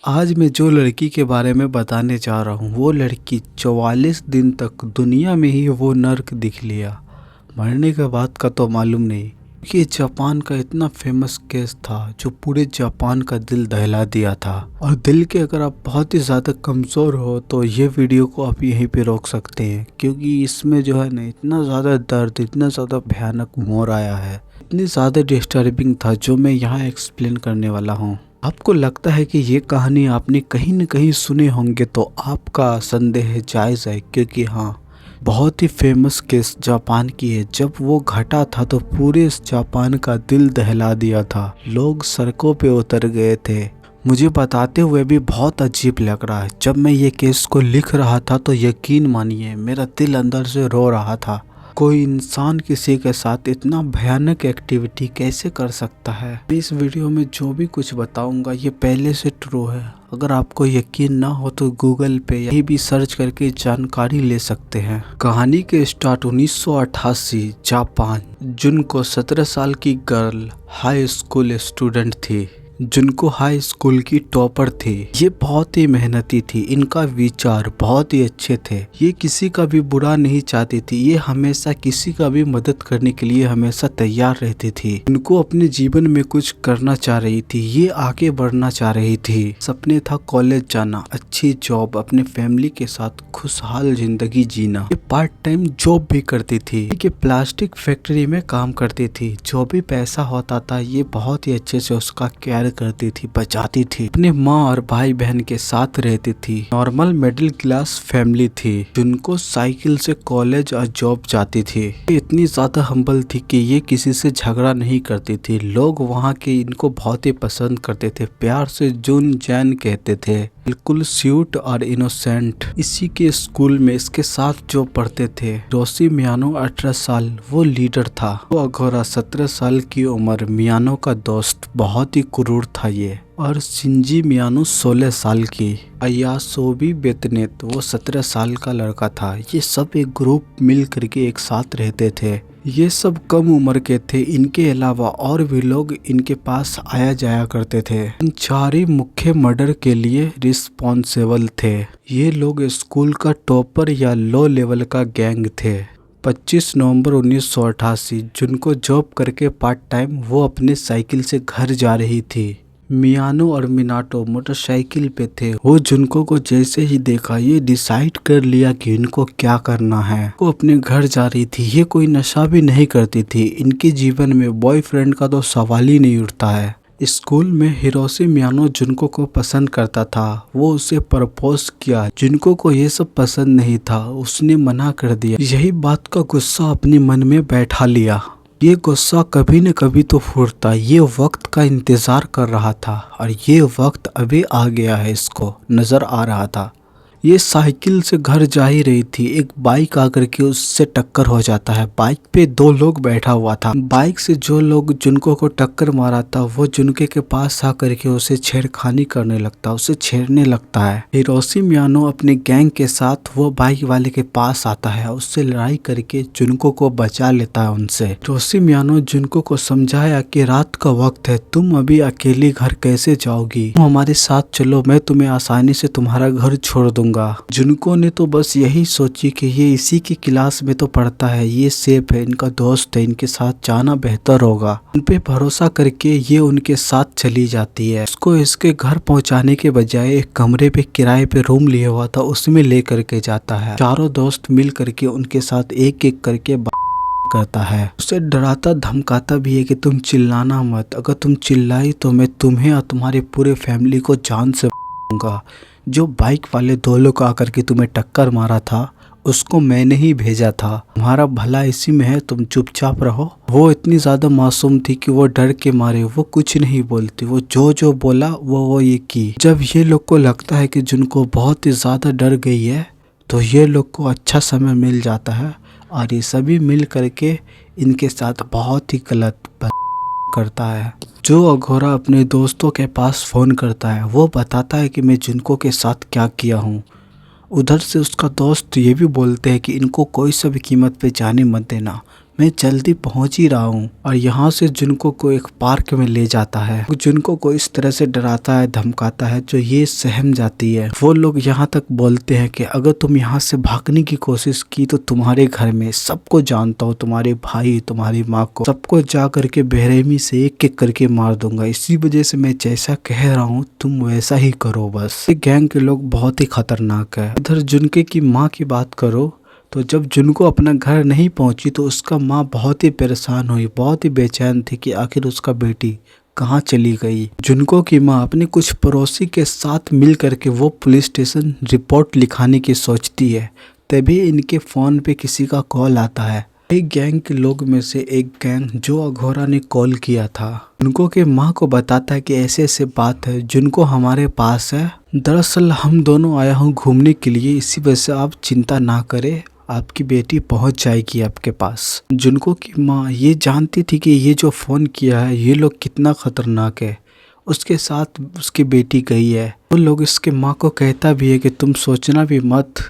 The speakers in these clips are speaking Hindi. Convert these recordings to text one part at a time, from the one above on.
आज मैं जो लड़की के बारे में बताने जा रहा हूँ वो लड़की 44 दिन तक दुनिया में ही वो नर्क दिख लिया। मरने के बाद का तो मालूम नहीं। ये जापान का इतना फेमस केस था जो पूरे जापान का दिल दहला दिया था। और दिल के अगर आप बहुत ही ज़्यादा कमज़ोर हो तो ये वीडियो को आप यहीं पे रोक सकते हैं, क्योंकि इसमें जो है ना इतना ज़्यादा दर्द, इतना ज़्यादा भयानक मोड़ आया है, इतनी ज़्यादा डिस्टर्बिंग था जो मैं यहाँ एक्सप्लेन करने वाला हूँ। आपको लगता है कि ये कहानी आपने कहीं न कहीं सुने होंगे तो आपका संदेह जायज़ है, क्योंकि हाँ, बहुत ही फेमस केस जापान की है। जब वो घटा था तो पूरे इस जापान का दिल दहला दिया था। लोग सड़कों पे उतर गए थे। मुझे बताते हुए भी बहुत अजीब लग रहा है। जब मैं ये केस को लिख रहा था तो यकीन मानिए मेरा दिल अंदर से रो रहा था। कोई इंसान किसी के साथ इतना भयानक एक्टिविटी कैसे कर सकता है। मैं इस वीडियो में जो भी कुछ बताऊंगा ये पहले से ट्रू है। अगर आपको यकीन ना हो तो गूगल पे यही भी सर्च करके जानकारी ले सकते हैं। कहानी के स्टार्ट 1988 जापान। जुनको 17 साल की गर्ल हाई स्कूल स्टूडेंट थी। जिनको हाई स्कूल की टॉपर थी। ये बहुत ही मेहनती थी। इनका विचार बहुत ही अच्छे थे। ये किसी का भी बुरा नहीं चाहती थी। ये हमेशा किसी का भी मदद करने के लिए हमेशा तैयार रहती थी। इनको अपने जीवन में कुछ करना चाह रही थी। ये आगे बढ़ना चाह रही थी। सपने था कॉलेज जाना, अच्छी जॉब, अपने फैमिली के साथ खुशहाल जिंदगी जीना। ये पार्ट टाइम जॉब भी करती थी। ये प्लास्टिक फैक्ट्री में काम करती थी। जो भी पैसा होता था ये बहुत ही अच्छे से उसका केयर करती थी, बचाती थी। अपने माँ और भाई बहन के साथ रहती थी। नॉर्मल मिडिल क्लास फैमिली थी जिनको साइकिल से कॉलेज और जॉब जाती थी। ये इतनी ज्यादा हम्बल थी कि ये किसी से झगड़ा नहीं करती थी। लोग वहाँ के इनको बहुत ही पसंद करते थे। प्यार से जून जैन कहते थे। बिल्कुल स्वीट और इनोसेंट। इसी के स्कूल में इसके साथ जो पढ़ते थे रोसी मियानो 18 साल वो लीडर था। वो अघोरा 17 साल की उम्र मियानो का दोस्त बहुत ही क्रूर था ये। और शिंजी मियानो 16 साल की। अयासोबी बेतनेत वो 17 साल का लड़का था। ये सब एक ग्रुप मिल करके एक साथ रहते थे। ये सब कम उम्र के थे। इनके अलावा और भी लोग इनके पास आया जाया करते थे। इन चारों मुख्य मर्डर के लिए रिस्पॉन्सिबल थे। ये लोग स्कूल का टॉपर या लो लेवल का गैंग थे। 25 नवंबर 1988 जिनको जॉब करके पार्ट टाइम वो अपने साइकिल से घर जा रही थी। मियानो और मिनाटो मोटरसाइकिल पे थे। वो जुनको को जैसे ही देखा ये डिसाइड कर लिया कि इनको क्या करना है। वो अपने घर जा रही थी। ये कोई नशा भी नहीं करती थी। इनके जीवन में बॉयफ्रेंड का तो सवाल ही नहीं उठता है। स्कूल में हिरोशी मियानो जुनको को पसंद करता था। वो उसे प्रपोज किया। जुनको को ये सब पसंद नहीं था। उसने मना कर दिया। यही बात का गुस्सा अपने मन में बैठा लिया। ये गुस्सा कभी न कभी तो फूटता। ये वक्त का इंतजार कर रहा था और ये वक्त अभी आ गया है। इसको नजर आ रहा था। ये साइकिल से घर जा ही रही थी। एक बाइक आकर के उससे टक्कर हो जाता है। बाइक पे दो लोग बैठा हुआ था। बाइक से जो लोग जुनको को टक्कर मारा था वो जुनके के पास आकर के उसे छेड़खानी करने लगता, उसे छेड़ने लगता है। हिरोशी मियानो अपने गैंग के साथ वो बाइक वाले के पास आता है। उससे लड़ाई करके जुनको को बचा लेता है उनसे। हिरोशी मियानो जुनको को समझाया कि रात का वक्त है, तुम अभी अकेली घर कैसे जाओगी, तुम हमारे साथ चलो, मैं तुम्हें आसानी से तुम्हारा घर छोड़ दूंगा। जुनको ने तो बस यही सोची कि ये इसी की क्लास में तो पढ़ता है, ये सेफ है, इनका दोस्त है, इनके साथ जाना बेहतर होगा। उन पे भरोसा करके ये उनके साथ चली जाती है। उसको इसके घर पहुंचाने के बजाय एक कमरे पे किराए पे रूम लिया हुआ था उसमें ले करके जाता है। चारों दोस्त मिल करके उनके साथ एक एक करके करता है। उसे डराता धमकाता भी है कि तुम चिल्लाना मत, अगर तुम चिल्लाई तो मैं तुम्हें और तुम्हारे पूरे फैमिली को जान से मारूंगा। जो बाइक वाले दो लोग आकर के तुम्हें टक्कर मारा था उसको मैंने ही भेजा था। तुम्हारा भला इसी में है, तुम चुपचाप रहो। वो इतनी ज्यादा मासूम थी कि वो डर के मारे वो कुछ नहीं बोलती। वो जो बोला वो ये की। जब ये लोग को लगता है कि जिनको बहुत ही ज्यादा डर गई है तो ये लोग को अच्छा समय मिल जाता है और ये सभी मिल करके इनके साथ बहुत ही गलत करता है। जो अघोरा अपने दोस्तों के पास फोन करता है वो बताता है कि मैं जिनको के साथ क्या किया हूँ। उधर से उसका दोस्त ये भी बोलते हैं कि इनको कोई सा भी कीमत पे जाने मत देना, मैं जल्दी पहुंच ही रहा हूँ। और यहाँ से जुनको को एक पार्क में ले जाता है। जुनको को इस तरह से डराता है, धमकाता है, जो ये सहम जाती है। वो लोग यहाँ तक बोलते हैं कि अगर तुम यहाँ से भागने की कोशिश की तो तुम्हारे घर में सबको जानता हूँ, तुम्हारे भाई, तुम्हारी माँ को, सबको जा करके बेरहमी से एक एक करके मार दूंगा। इसी वजह से मैं जैसा कह रहा हूँ तुम वैसा ही करो बस। ये गैंग के लोग बहुत ही खतरनाक है। इधर जुनके की माँ की बात करो तो जब जुनको अपना घर नहीं पहुंची तो उसका माँ बहुत ही परेशान हुई, बहुत ही बेचैन थी कि आखिर उसका बेटी कहाँ चली गई। जुनको की माँ अपने कुछ पड़ोसी के साथ मिल करके वो पुलिस स्टेशन रिपोर्ट लिखाने की सोचती है। तभी इनके फ़ोन पे किसी का कॉल आता है। एक गैंग के लोग में से एक गैंग जो अघोरा ने कॉल किया था, जुनको के माँ को बताता है कि ऐसे ऐसे बात है, जुनको हमारे पास है। दरअसल हम दोनों आया हूँ घूमने के लिए, इसी वजह से आप चिंता ना करें, आपकी बेटी पहुंच जाएगी आपके पास। जुनको की माँ ये जानती थी कि ये जो फ़ोन किया है ये लोग कितना खतरनाक है। उसके साथ उसकी बेटी गई है। वो लोग इसके माँ को कहता भी है कि तुम सोचना भी मत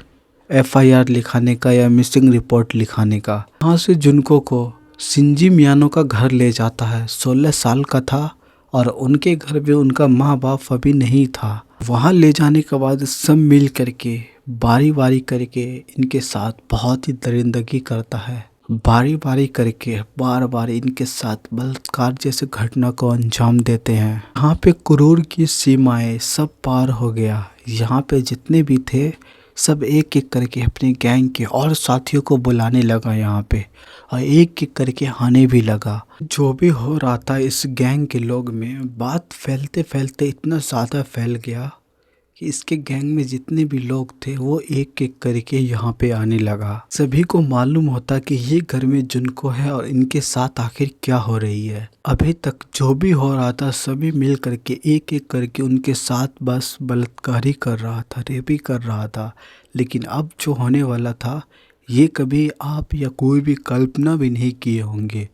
FIR लिखाने का या मिसिंग रिपोर्ट लिखाने का। यहाँ से जुनको को शिंजी मियानो का घर ले जाता है। 16 साल का था और उनके घर में उनका माँ बाप अभी नहीं था। वहाँ ले जाने के बाद सब मिल करके बारी बारी करके इनके साथ बहुत ही दरिंदगी करता है। बारी बारी करके बार बार इनके साथ बलात्कार जैसे घटना को अंजाम देते हैं। यहाँ पे क्रूर की सीमाएं सब पार हो गया। यहाँ पे जितने भी थे सब एक एक करके अपने गैंग के और साथियों को बुलाने लगा यहाँ पे, और एक एक करके आने भी लगा। जो भी हो रहा था इस गैंग के लोग में, बात फैलते फैलते इतना ज़्यादा फैल गया कि इसके गैंग में जितने भी लोग थे वो एक एक करके यहाँ पे आने लगा। सभी को मालूम होता कि ये घर में जुनको है और इनके साथ आखिर क्या हो रही है। अभी तक जो भी हो रहा था सभी मिल करके एक एक करके उनके साथ बस बलात्कारी कर रहा था, रेप ही कर रहा था। लेकिन अब जो होने वाला था ये कभी आप या कोई भी कल्पना भी नहीं किए होंगे,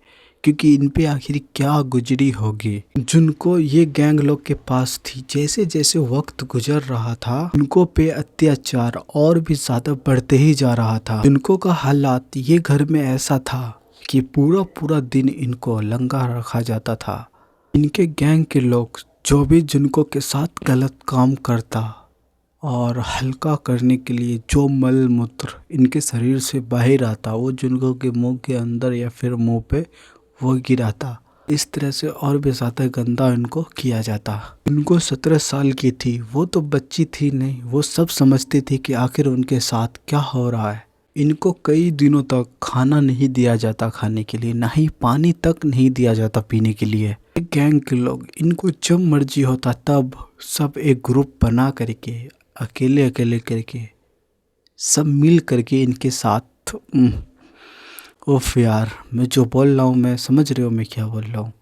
क्योंकि इन पे आखिर क्या गुजरी होगी। जिनको ये गैंग लोग के पास थी, जैसे जैसे वक्त गुजर रहा था उनको पे अत्याचार और भी ज्यादा बढ़ते ही जा रहा था। जिनको का हालात ये घर में ऐसा था कि पूरा पूरा दिन इनको लंगा रखा जाता था। इनके गैंग के लोग जो भी जिनको के साथ गलत काम करता और हल्का करने के लिए जो मल मूत्र इनके शरीर से बाहर आता वो जिनको के मुंह के अंदर या फिर मुंह पे वो गिराता। इस तरह से और भी ज़्यादा गंदा इनको किया जाता। इनको 17 साल की थी, वो तो बच्ची थी नहीं, वो सब समझती थी कि आखिर उनके साथ क्या हो रहा है। इनको कई दिनों तक खाना नहीं दिया जाता खाने के लिए, ना ही पानी तक नहीं दिया जाता पीने के लिए। गैंग के लोग इनको जब मर्जी होता तब सब एक ग्रुप बना करके अकेले अकेले करके सब मिल करके इनके साथ उफ यार, मैं जो बोल रहा हूँ, मैं समझ रहे हो मैं क्या बोल रहा हूँ,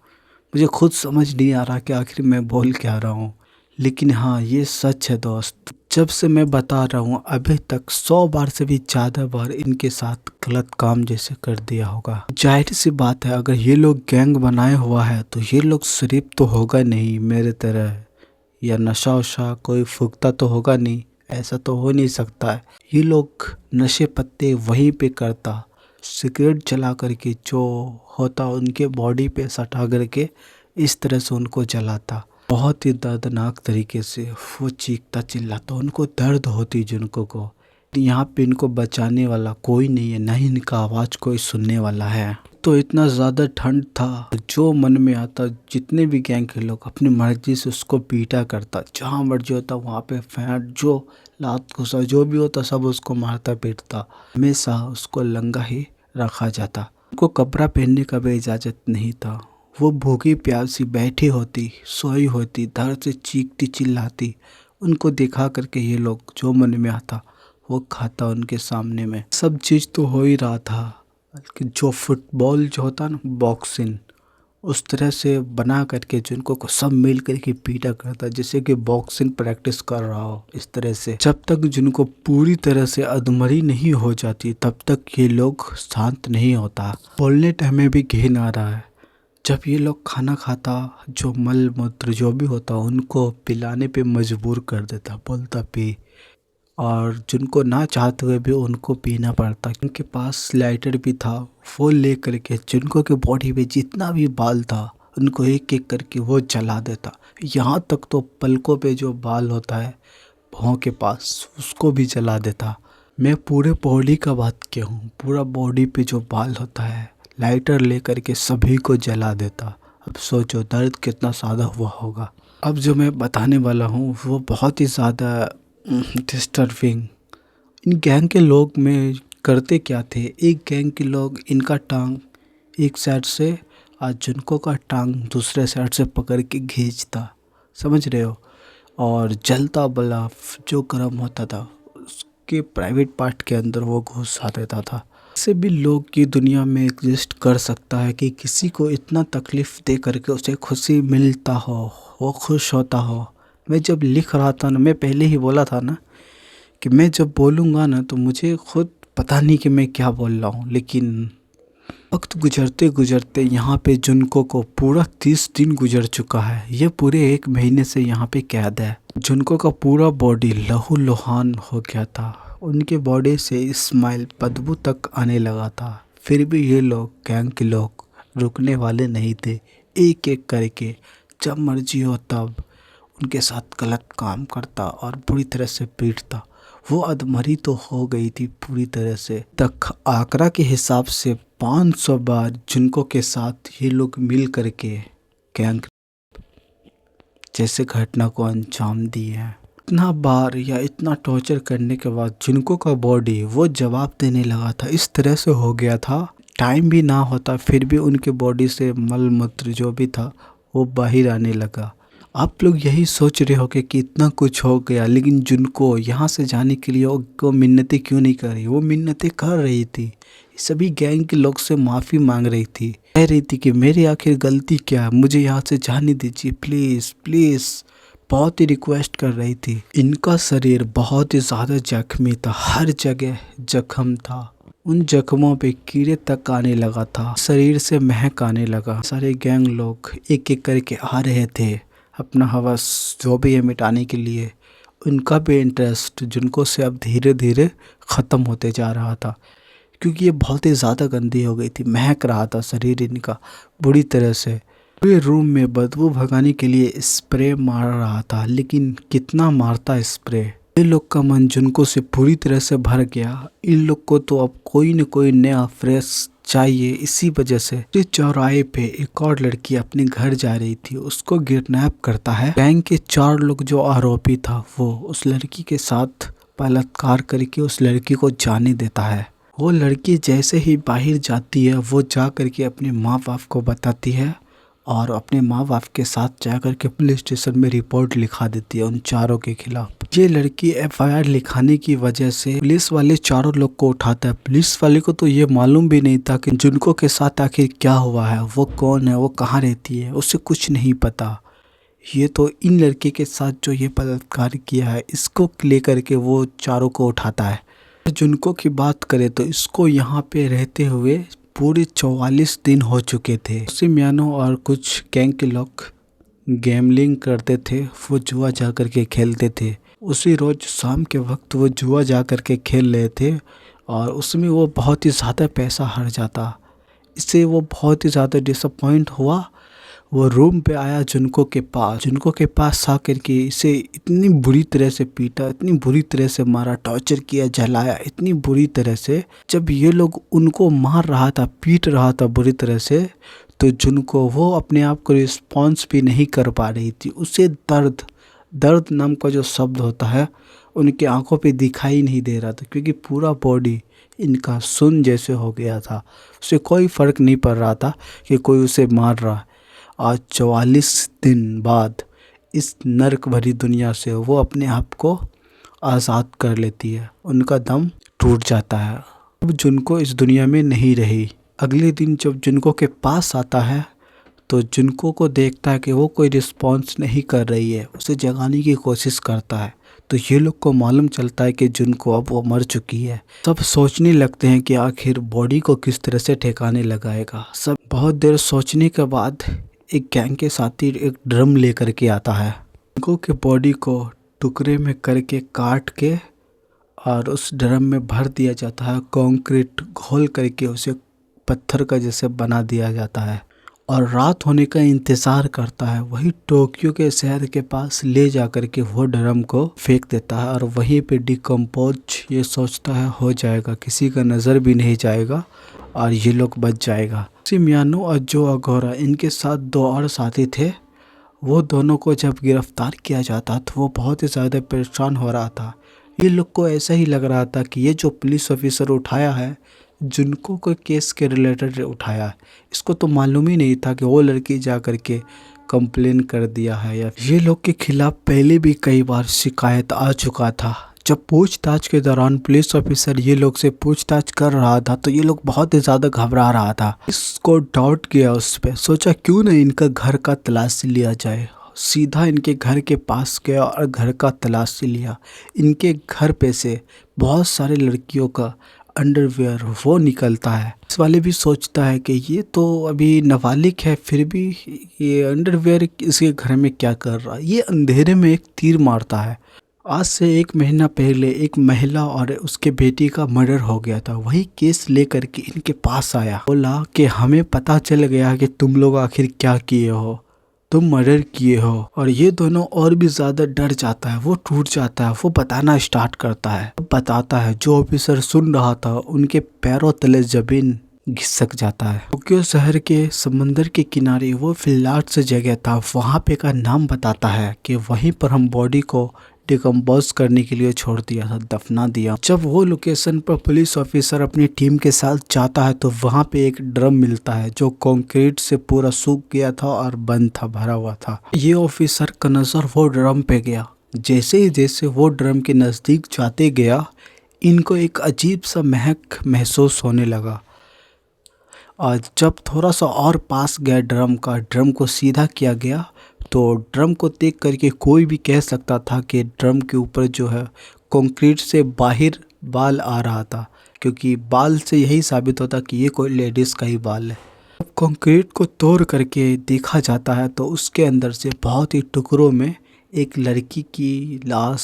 मुझे खुद समझ नहीं आ रहा कि आखिर मैं बोल क्या रहा हूँ। लेकिन हाँ ये सच है दोस्त, जब से मैं बता रहा हूँ अभी तक 100 बार से भी ज़्यादा बार इनके साथ गलत काम जैसे कर दिया होगा। जाहिर सी बात है अगर ये लोग गैंग बनाए हुआ है तो ये लोग शरीफ तो होगा नहीं मेरे तरह, या नशा वशा कोई फूकता तो होगा नहीं, ऐसा तो हो नहीं सकता है। ये लोग नशे पत्ते वहीं पे करता, सिगरेट जला करके जो होता उनके बॉडी पे सटा करके इस तरह से उनको जलाता। बहुत ही दर्दनाक तरीके से वो चीखता चिल्लाता, उनको दर्द होती जिनको को। यहाँ पे इनको बचाने वाला कोई नहीं है, ना ही इनका आवाज़ कोई सुनने वाला है। तो इतना ज़्यादा ठंड था, जो मन में आता जितने भी गैंग के लोग अपनी मर्जी से उसको पीटा करता। जहाँ मर्जी होता वहाँ पे फैंट जो लात घुसा जो भी होता सब उसको मारता पीटता। हमेशा उसको लंगा ही रखा जाता। उनको कपड़ा पहनने का भी इजाज़त नहीं था। वो भूखी प्यासी बैठी होती, सोई होती, दर्द से चीखती चिल्लाती। उनको दिखा करके ये लोग जो मन में आता वो खाता उनके सामने में। सब चीज़ तो हो ही रहा था, जो फुटबॉल जो होता ना बॉक्सिंग, उस तरह से बना करके जिनको को सब मिल करके पीटा करता, जैसे कि बॉक्सिंग प्रैक्टिस कर रहा हो इस तरह से। जब तक जिनको पूरी तरह से अधमरी नहीं हो जाती तब तक ये लोग शांत नहीं होता। बोलने टाइम में भी घिन आ रहा है। जब ये लोग खाना खाता जो मल मूत्र जो भी होता उनको पिलाने पे मजबूर कर देता, बोलता पी। और जिनको ना चाहते हुए भी उनको पीना पड़ता। उनके पास लाइटर भी था, वो ले करके जिनको के बॉडी पे जितना भी बाल था उनको एक एक करके वो जला देता। यहाँ तक तो पलकों पे जो बाल होता है भौं के पास उसको भी जला देता। मैं पूरे बॉडी का बात किया हूँ, पूरा बॉडी पे जो बाल होता है लाइटर ले करके सभी को जला देता। अब सोचो दर्द कितना ज़्यादा हुआ होगा। अब जो मैं बताने वाला हूँ वो बहुत ही ज़्यादा डिस्टर्बिंग। इन गैंग के लोग में करते क्या थे, एक गैंग के लोग इनका टांग एक साइड से और जिनको का टांग दूसरे साइड से पकड़ के खींचता, समझ रहे हो। और जलता बल्ब जो गर्म होता था उसके प्राइवेट पार्ट के अंदर वो घुसा देता था। ऐसे भी लोग की दुनिया में एग्जिस्ट कर सकता है कि किसी को इतना तकलीफ़ दे करके उसे खुशी मिलता हो, वो खुश होता हो। मैं जब लिख रहा था ना, मैं पहले ही बोला था ना कि मैं जब बोलूँगा ना तो मुझे खुद पता नहीं कि मैं क्या बोल रहा हूँ। लेकिन वक्त गुजरते गुजरते यहाँ पे जुनको को पूरा 30 दिन गुजर चुका है। ये पूरे 1 महीने से यहाँ पे कैद है। जुनको का पूरा बॉडी लहू लुहान हो गया था, उनके बॉडी से स्माइल बदबू तक आने लगा था। फिर भी ये लोग गैंग के लोग रुकने वाले नहीं थे। एक एक करके जब मर्जी हो तब उनके साथ गलत काम करता और बुरी तरह से पीटता। वो अधमरी तो हो गई थी पूरी तरह से। तक आंकड़ा के हिसाब से 500 बार जिनको के साथ ये लोग मिल करके गैंग जैसे घटना को अंजाम दिए हैं। इतना बार या इतना टॉर्चर करने के बाद जिनको का बॉडी वो जवाब देने लगा था, इस तरह से हो गया था। टाइम भी ना होता फिर भी उनके बॉडी से मल मूत्र जो भी था वो बाहर आने लगा। आप लोग यही सोच रहे हो कि इतना कुछ हो गया, लेकिन जिनको यहाँ से जाने के लिए वो मिन्नतें क्यों नहीं कर रही। वो मिन्नतें कर रही थी, सभी गैंग के लोग से माफ़ी मांग रही थी, कह रही थी कि मेरी आखिर गलती क्या है, मुझे यहाँ से जाने दीजिए प्लीज़ प्लीज़। बहुत ही रिक्वेस्ट कर रही थी। इनका शरीर बहुत ही ज़्यादा जख्मी था, हर जगह जख्म था। उन जख्मों पे कीड़े तक आने लगा था, शरीर से महक आने लगा। सारे गैंग लोग एक एक करके आ रहे थे अपना हवस जो भी है मिटाने के लिए। उनका भी इंटरेस्ट जिनको से अब धीरे धीरे ख़त्म होते जा रहा था, क्योंकि ये बहुत ही ज़्यादा गंदी हो गई थी। महक रहा था शरीर इनका बुरी तरह से। पूरे रूम में बदबू भगाने के लिए स्प्रे मार रहा था, लेकिन कितना मारता स्प्रे। ये लोग का मन जिनको से पूरी तरह से भर गया। इन लोग को तो अब कोई न कोई नया फ्रेश चाहिए। इसी वजह से इस चौराहे पे एक और लड़की अपने घर जा रही थी, उसको किडनैप करता है। गैंग के 4 लोग जो आरोपी था वो उस लड़की के साथ बलात्कार करके उस लड़की को जाने देता है। वो लड़की जैसे ही बाहर जाती है वो जा करके अपने माँ बाप को बताती है और अपने माँ बाप के साथ जा करके पुलिस स्टेशन में रिपोर्ट लिखा देती है उन चारों के खिलाफ। ये लड़की एफआईआर लिखाने की वजह से पुलिस वाले चारों लोग को उठाता है। पुलिस वाले को तो ये मालूम भी नहीं था कि जिनको के साथ आखिर क्या हुआ है, वो कौन है, वो कहाँ रहती है, उसे कुछ नहीं पता। ये तो इन लड़के के साथ जो ये बलात्कार किया है इसको लेकर के वो चारों को उठाता है। जिनको की बात करें तो इसको यहाँ पे रहते हुए पूरे 44 दिन हो चुके थे। सिमियानो और कुछ गैंग के लोग गैम्बलिंग करते थे, वो जुआ जा कर के खेलते थे। उसी रोज़ शाम के वक्त वो जुआ जा कर के खेल रहे थे और उसमें वो बहुत ही ज़्यादा पैसा हार जाता। इससे वो बहुत ही ज़्यादा डिसअपॉइंट हुआ। वो रूम पे आया जिनको के पास आकर के इसे इतनी बुरी तरह से पीटा, इतनी बुरी तरह से मारा, टॉर्चर किया, जलाया इतनी बुरी तरह से। जब ये लोग उनको मार रहा था, पीट रहा था बुरी तरह से, तो जिनको वो अपने आप को रिस्पॉन्स भी नहीं कर पा रही थी। उसे दर्द नाम का जो शब्द होता है उनकी आंखों पे दिखाई नहीं दे रहा था, क्योंकि पूरा बॉडी इनका सुन्न जैसे हो गया था। उसे कोई फ़र्क नहीं पड़ रहा था कि कोई उसे मार रहा है। आज 44 दिन बाद इस नर्क भरी दुनिया से वो अपने आप को आज़ाद कर लेती है। उनका दम टूट जाता है। अब जिनको इस दुनिया में नहीं रही। अगले दिन जब जिनको के पास आता है तो जिनको को देखता है कि वो कोई रिस्पॉन्स नहीं कर रही है, उसे जगाने की कोशिश करता है। तो ये लोग को मालूम चलता है कि जिनको अब वो मर चुकी है। सब सोचने लगते हैं कि आखिर बॉडी को किस तरह से ठिकाने लगाएगा। सब बहुत देर सोचने के बाद एक गैंग के साथी एक ड्रम लेकर के आता है। जिनको के बॉडी को टुकड़े में करके काट के और उस ड्रम में भर दिया जाता है, कंक्रीट घोल करके उसे पत्थर का जैसे बना दिया जाता है और रात होने का इंतज़ार करता है। वही टोक्यो के शहर के पास ले जा कर के वो ड्रम को फेंक देता है और वहीं पे डिकम्पोज ये सोचता है हो जाएगा, किसी का नज़र भी नहीं जाएगा और ये लोग बच जाएगा। मियानो और जो अघोरा, इनके साथ 2 और साथी थे। वो दोनों को जब गिरफ्तार किया जाता तो वो बहुत ही ज़्यादा परेशान हो रहा था। ये लोग को ऐसा ही लग रहा था कि ये जो पुलिस ऑफिसर उठाया है, जिनको कोई केस के रिलेटेड उठाया है, इसको तो मालूम ही नहीं था कि वो लड़की जा कर के कंप्लेन कर दिया है। या ये लोग के खिलाफ पहले भी कई बार शिकायत आ चुका था। जब पूछताछ के दौरान पुलिस ऑफिसर ये लोग से पूछताछ कर रहा था तो ये लोग बहुत ही ज़्यादा घबरा रहा था। इसको डाउट किया उस पर, सोचा क्यों नहीं इनका घर का तलाशी लिया जाए। सीधा इनके घर के पास गया और घर का तलाशी लिया। इनके घर पे से बहुत सारे लड़कियों का अंडरवेयर वो निकलता है। इस वाले भी सोचता है कि ये तो अभी नाबालिग है, फिर भी ये अंडरवेयर इसके घर में क्या कर रहा है। ये अंधेरे में एक तीर मारता है। आज से 1 महीना पहले एक महिला और उसके बेटी का मर्डर हो गया था। वही केस लेकर के इनके पास आया, बोला कि हमें पता चल गया कि तुम लोग आखिर क्या किए हो, तुम मर्डर किए हो। और ये दोनों और भी ज़्यादा डर जाता है, वो टूट जाता है। वो बताना स्टार्ट करता है, बताता है। जो ऑफिसर सुन रहा था उनके पैरों तले जमीन घिसक जाता है। टोक्यो शहर के समंदर के किनारे वो फिलहाट से जगह था, वहाँ पे का नाम बताता है कि वहीं पर हम बॉडी को डिकम्पोज करने के लिए छोड़ दिया था, दफना दिया। जब वो लोकेशन पर पुलिस ऑफिसर अपनी टीम के साथ जाता है तो वहाँ पे एक ड्रम मिलता है जो कंक्रीट से पूरा सूख गया था और बंद था, भरा हुआ था। ये ऑफिसर का नज़र वो ड्रम पे गया। जैसे ही जैसे वो ड्रम के नज़दीक जाते गया, इनको एक अजीब सा महक महसूस होने लगा। और जब थोड़ा सा और पास गया ड्रम को सीधा किया गया तो ड्रम को देख करके कोई भी कह सकता था कि ड्रम के ऊपर जो है कंक्रीट से बाहर बाल आ रहा था, क्योंकि बाल से यही साबित होता कि ये कोई लेडीज़ का ही बाल है। जब कंक्रीट को तोड़ करके देखा जाता है तो उसके अंदर से बहुत ही टुकड़ों में एक लड़की की लाश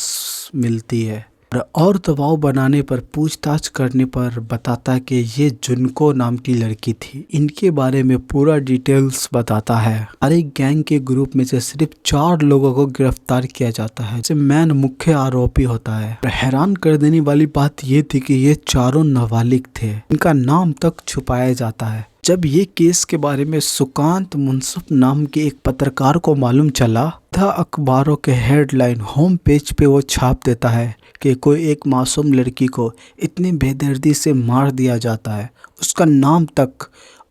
मिलती है। और दबाव बनाने पर, पूछताछ करने पर बताता है कि ये जुनको नाम की लड़की थी। इनके बारे में पूरा डिटेल्स बताता है। हर एक गैंग के ग्रुप में से सिर्फ 4 लोगों को गिरफ्तार किया जाता है। जैसे मैन मुख्य आरोपी होता है। हैरान कर देने वाली बात ये थी कि ये चारों नाबालिग थे, इनका नाम तक छुपाया जाता है। जब ये केस के बारे में सुकांत मुंसफ नाम के एक पत्रकार को मालूम चला था, अखबारों के हेडलाइन होम पेज पे वो छाप देता है कि कोई एक मासूम लड़की को इतनी बेदर्दी से मार दिया जाता है, उसका नाम तक,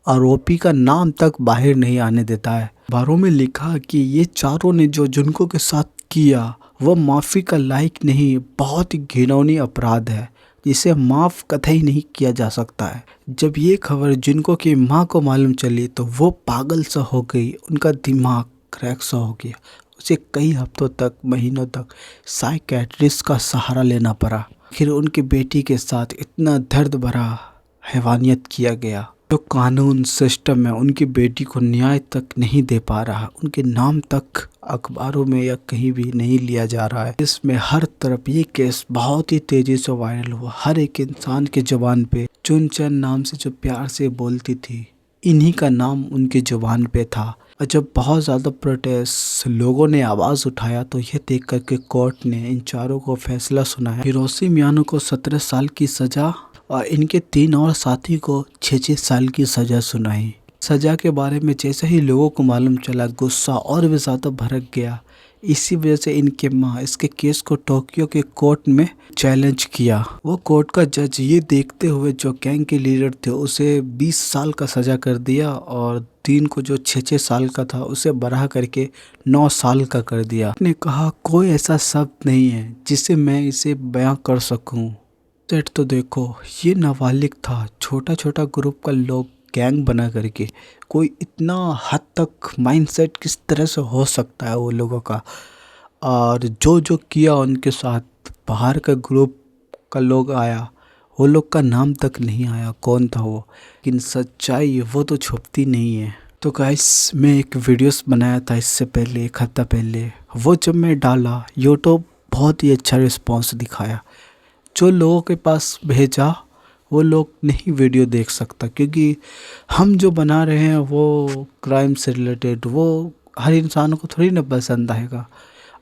आरोपी का नाम तक बाहर नहीं आने देता है। अखबारों में लिखा कि ये चारों ने जो जुनको के साथ किया वो माफ़ी का लायक नहीं, बहुत ही घिनौनी अपराध है जिसे माफ़ कतई नहीं किया जा सकता है। जब ये खबर जिनको की माँ को मालूम चली तो वो पागल सा हो गई, उनका दिमाग क्रैक सा हो गया। उसे कई हफ्तों तक, महीनों तक साइकेट्रिस्ट का सहारा लेना पड़ा। फिर उनकी बेटी के साथ इतना दर्द भरा हैवानियत किया गया। जो कानून सिस्टम है उनकी बेटी को न्याय तक नहीं दे पा रहा, उनके नाम तक अखबारों में या कहीं भी नहीं लिया जा रहा है। इसमें हर तरफ ये केस बहुत ही तेजी से वायरल हुआ। हर एक इंसान के जुबान पे चुनचन नाम से जो प्यार से बोलती थी, इन्हीं का नाम उनके जुबान पे था। और जब बहुत ज़्यादा प्रोटेस्ट लोगों ने आवाज़ उठाया तो ये देख कर के कोर्ट ने इन चारों को फैसला सुनाया। हिरोशी मियानो को 17 साल की सज़ा और इनके 3 और साथी को 6-6 साल की सज़ा सुनाई। सज़ा के बारे में जैसे ही लोगों को मालूम चला, गुस्सा और भी ज़्यादा भड़क गया। इसी वजह से इनके माँ इसके केस को टोक्यो के कोर्ट में चैलेंज किया। वो कोर्ट का जज ये देखते हुए जो गैंग के लीडर थे उसे 20 साल का सज़ा कर दिया और 3 को जो 6-6 साल का था उसे बढ़ा करके 9 साल का कर दिया। उसने कहा कोई ऐसा शब्द नहीं है जिसे मैं इसे बयां कर सकूं। सेट तो देखो, ये नाबालिग था, छोटा छोटा ग्रुप का लोग गैंग बना करके, कोई इतना हद तक माइंडसेट किस तरह से हो सकता है वो लोगों का। और जो जो किया उनके साथ, बाहर का ग्रुप का लोग आया, वो लोग का नाम तक नहीं आया कौन था वो, लेकिन सच्चाई वो तो छुपती नहीं है। तो गाइस, मैं एक वीडियोस बनाया था इससे पहले, 1 हफ्ता पहले। वो जब मैं डाला यूट्यूब बहुत ही अच्छा रिस्पॉन्स दिखाया। जो लोगों के पास भेजा वो लोग नहीं वीडियो देख सकता, क्योंकि हम जो बना रहे हैं वो क्राइम से रिलेटेड, वो हर इंसान को थोड़ी ना पसंद आएगा।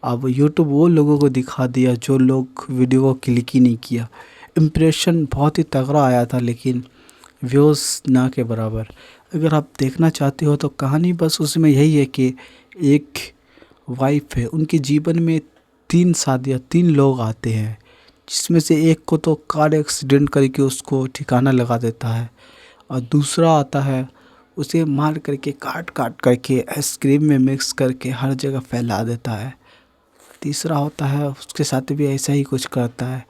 अब यूट्यूब वो लोगों को दिखा दिया जो लोग वीडियो को क्लिक ही नहीं किया। इम्प्रेशन बहुत ही तगड़ा आया था लेकिन व्यूज़ ना के बराबर। अगर आप देखना चाहते हो तो कहानी बस उसमें यही है कि एक वाइफ है, उनके जीवन में 3 शादियाँ, 3 लोग आते हैं, जिसमें से एक को तो कार एक्सीडेंट करके उसको ठिकाना लगा देता है, और दूसरा आता है उसे मार करके काट काट करके आइसक्रीम में मिक्स करके हर जगह फैला देता है। तीसरा होता है उसके साथ भी ऐसा ही कुछ करता है,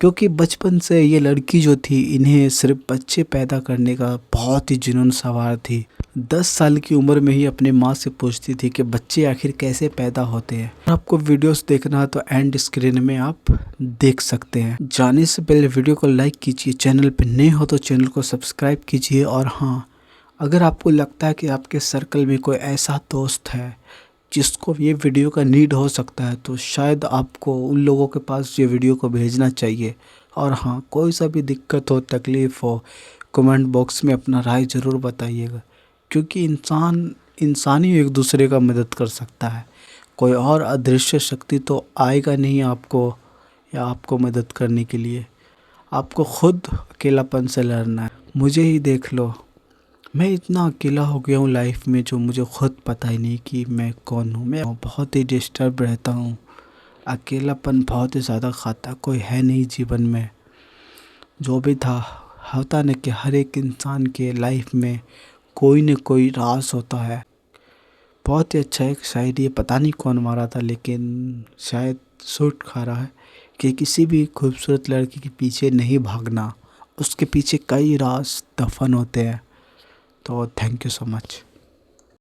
क्योंकि बचपन से ये लड़की जो थी इन्हें सिर्फ बच्चे पैदा करने का बहुत ही जुनून सवार थी। 10 साल की उम्र में ही अपने माँ से पूछती थी कि बच्चे आखिर कैसे पैदा होते हैं। आपको वीडियोस देखना है तो एंड स्क्रीन में आप देख सकते हैं। जाने से पहले वीडियो को लाइक कीजिए, चैनल पर नए हो तो चैनल को सब्सक्राइब कीजिए। और हाँ, अगर आपको लगता है कि आपके सर्कल में कोई ऐसा दोस्त है जिसको ये वीडियो का नीड हो सकता है, तो शायद आपको उन लोगों के पास ये वीडियो को भेजना चाहिए। और हाँ, कोई सा भी दिक्कत हो, तकलीफ़ हो, कमेंट बॉक्स में अपना राय ज़रूर बताइएगा, क्योंकि इंसान ही एक दूसरे का मदद कर सकता है। कोई और अदृश्य शक्ति तो आएगा नहीं आपको या आपको मदद करने के लिए। आपको खुद अकेलापन से लड़ना है। मुझे ही देख लो, मैं इतना अकेला हो गया हूँ लाइफ में, जो मुझे खुद पता ही नहीं कि मैं कौन हूँ। मैं बहुत ही डिस्टर्ब रहता हूँ, अकेलापन बहुत ही ज़्यादा खाता, कोई है नहीं जीवन में। जो भी था होता न कि हर एक इंसान के लाइफ में कोई न कोई राज होता है। बहुत ही अच्छा एक शायरी है, पता नहीं कौन मारा था लेकिन शायद सूट खा रहा है, कि किसी भी खूबसूरत लड़की के पीछे नहीं भागना, उसके पीछे कई राज दफन होते हैं। तो थैंक यू सो मच।